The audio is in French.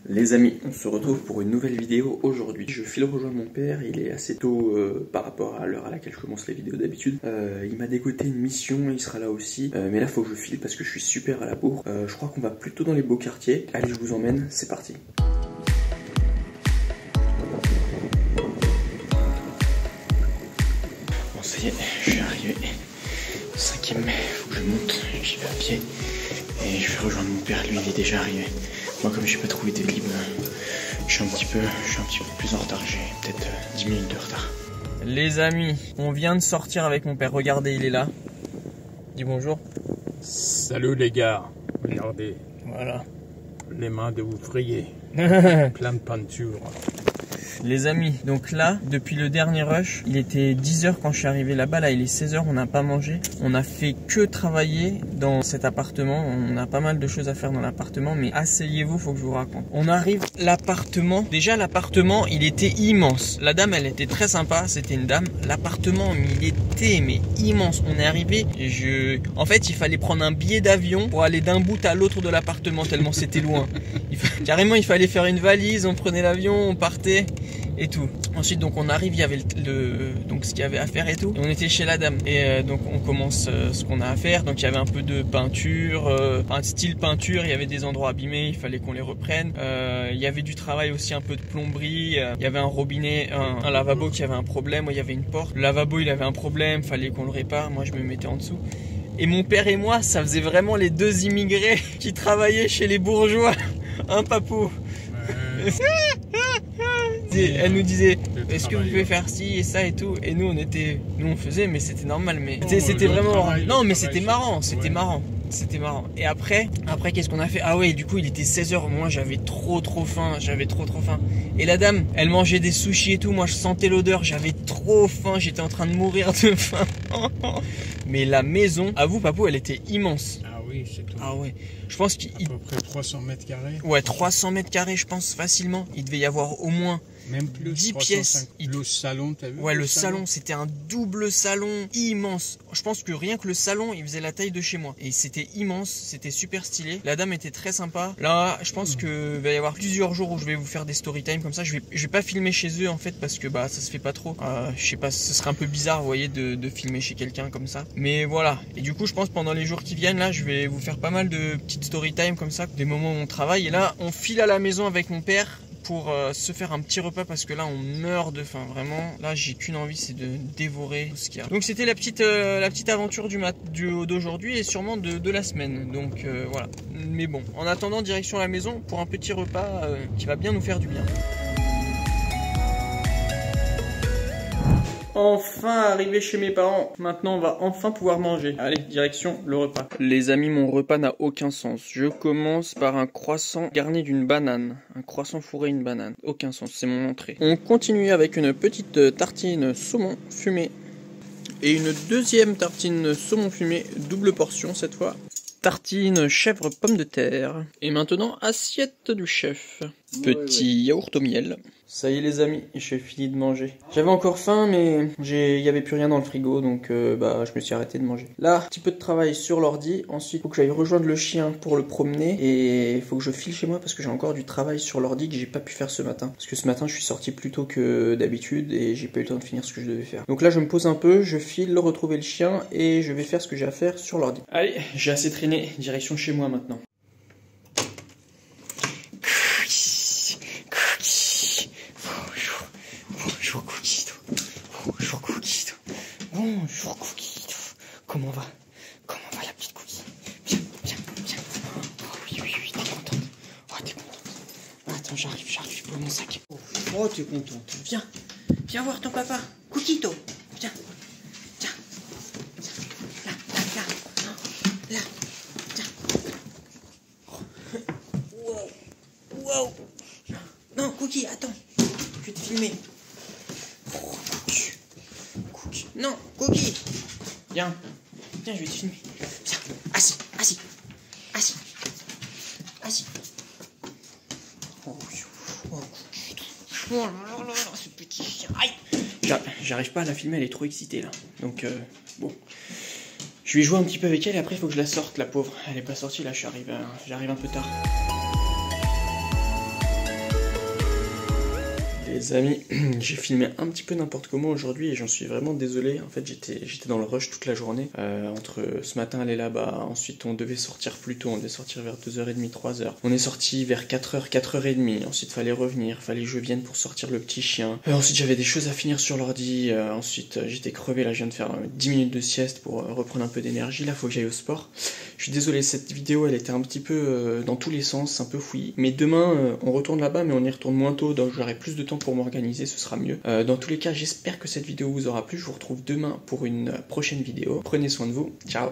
Les amis, on se retrouve pour une nouvelle vidéo aujourd'hui. Je file rejoindre mon père, il est assez tôt par rapport à l'heure à laquelle je commence les vidéos d'habitude. Il m'a dégoté une mission, il sera là aussi. Mais là, faut que je file parce que je suis super à la bourre. Je crois qu'on va plutôt dans les beaux quartiers. Allez, je vous emmène, c'est parti. Bon, ça y est, je suis arrivé. 5e mai, faut que je monte, j'y vais à pied. Et je vais rejoindre mon père, lui il est déjà arrivé. Moi comme je n'ai pas trouvé de libre, je suis un petit peu plus en retard, j'ai peut-être 10 minutes de retard. Les amis, on vient de sortir avec mon père, regardez il est là. Dis bonjour. Salut les gars, regardez. Voilà. Les mains de ouvriers, plein de peinture. Les amis, donc là, depuis le dernier rush, il était 10 h quand je suis arrivé là-bas, là il est 16 h, on n'a pas mangé. On a fait que travailler dans cet appartement, on a pas mal de choses à faire dans l'appartement, mais asseyez-vous, faut que je vous raconte. On arrive, l'appartement, déjà l'appartement, il était immense. La dame, elle était très sympa, c'était une dame. L'appartement, il était immense. On est arrivé, en fait, il fallait prendre un billet d'avion pour aller d'un bout à l'autre de l'appartement, tellement c'était loin. Carrément, il fallait faire une valise, on prenait l'avion, on partait. Et tout. Ensuite donc on arrive, il y avait donc ce qu'il y avait à faire et tout. Et on était chez la dame et donc on commence ce qu'on a à faire. Donc il y avait un peu de peinture, un style peinture. Il y avait des endroits abîmés, il fallait qu'on les reprenne. Il y avait du travail aussi, un peu de plomberie. Il y avait un robinet, un lavabo qui avait un problème. Moi il y avait une porte. Le lavabo il avait un problème, fallait qu'on le répare. Moi je me mettais en dessous. Et mon père et moi, ça faisait vraiment les deux immigrés qui travaillaient chez les bourgeois. Hein papou? Elle nous disait est-ce que vous pouvez faire ci et ça et tout, et nous on faisait, mais c'était normal, mais c'était vraiment non mais c'était marrant, c'était marrant. Et après qu'est-ce qu'on a fait? Ah ouais, du coup il était 16 h, moi j'avais trop faim, et la dame elle mangeait des sushis et tout, moi je sentais l'odeur, j'avais trop faim, j'étais en train de mourir de faim. Mais la maison, à vous papou, elle était immense. Oui, c'est tout. Ah ouais, je pense qu'il... À peu près 300 mètres carrés. Ouais, 300 mètres carrés, je pense, facilement. Il devait y avoir au moins même plus, 10 pièces. Le salon, t'as vu? Ouais, le salon, c'était un double salon immense. Je pense que rien que le salon, il faisait la taille de chez moi. Et c'était immense, c'était super stylé. La dame était très sympa. Là, je pense que va y avoir plusieurs jours où je vais vous faire des story time comme ça. Je vais pas filmer chez eux en fait parce que bah ça se fait pas trop. Je sais pas, ce serait un peu bizarre, vous voyez, de filmer chez quelqu'un comme ça. Mais voilà. Et du coup, je pense pendant les jours qui viennent, là, je vais vous faire pas mal de petites story time comme ça, des moments où on travaille. Et là, on file à la maison avec mon père pour se faire un petit repas parce que là on meurt de faim, vraiment. Là j'ai qu'une envie, c'est de dévorer tout ce qu'il y a. Donc c'était la petite aventure d'aujourd'hui et sûrement de la semaine. Donc voilà. Mais bon, en attendant, direction la maison pour un petit repas qui va bien nous faire du bien. Enfin arrivé chez mes parents. Maintenant on va enfin pouvoir manger. Allez, direction le repas. Les amis, mon repas n'a aucun sens. Je commence par un croissant garni d'une banane. Un croissant fourré une banane. Aucun sens, c'est mon entrée. On continue avec une petite tartine saumon fumé. Et une deuxième tartine saumon fumé, double portion cette fois. Tartine chèvre pomme de terre. Et maintenant, assiette du chef. Petit yaourt au miel. Ça y est les amis, j'ai fini de manger. J'avais encore faim mais il y avait plus rien dans le frigo, donc je me suis arrêté de manger. Là, un petit peu de travail sur l'ordi. Ensuite, il faut que j'aille rejoindre le chien pour le promener. Et il faut que je file chez moi parce que j'ai encore du travail sur l'ordi que j'ai pas pu faire ce matin. Parce que ce matin, je suis sorti plus tôt que d'habitude et j'ai pas eu le temps de finir ce que je devais faire. Donc là, je me pose un peu, je file retrouver le chien et je vais faire ce que j'ai à faire sur l'ordi. Allez, j'ai assez traîné, direction chez moi maintenant. Bonjour Cookito. Bonjour Cookito. Bonjour Cookito. Comment va la petite Cookie? Viens. Oh oui, t'es contente. Oh, t'es contente. Attends, j'arrive, je prends mon sac. Oh, t'es contente. Viens voir ton papa. Cookito. Viens. Là. Tiens. Wow. Non, Cookie, attends. Je vais te filmer. Cookie. Non, Cookie. Viens, je vais te filmer. Viens, assis. Oh là, ce petit chien. Aïe. J'arrive pas à la filmer, elle est trop excitée là. Donc, bon. Je vais jouer un petit peu avec elle et après il faut que je la sorte, la pauvre. Elle est pas sortie là, j'arrive un peu tard. Les amis, j'ai filmé un petit peu n'importe comment aujourd'hui et j'en suis vraiment désolé. En fait, j'étais dans le rush toute la journée. Entre ce matin aller là-bas, ensuite on devait sortir plus tôt, on devait sortir vers 2h30, 3h. On est sorti vers 4h, 4h30. Ensuite, fallait revenir, fallait que je vienne pour sortir le petit chien. Ensuite, j'avais des choses à finir sur l'ordi. Ensuite, j'étais crevé. Là, je viens de faire 10 minutes de sieste pour reprendre un peu d'énergie. Là, faut que j'aille au sport. Je suis désolé, cette vidéo, elle était un petit peu dans tous les sens, un peu fouillis. Mais demain, on retourne là-bas, mais on y retourne moins tôt, donc j'aurai plus de temps pour m'organiser, ce sera mieux. Dans tous les cas, j'espère que cette vidéo vous aura plu. Je vous retrouve demain pour une prochaine vidéo. Prenez soin de vous. Ciao.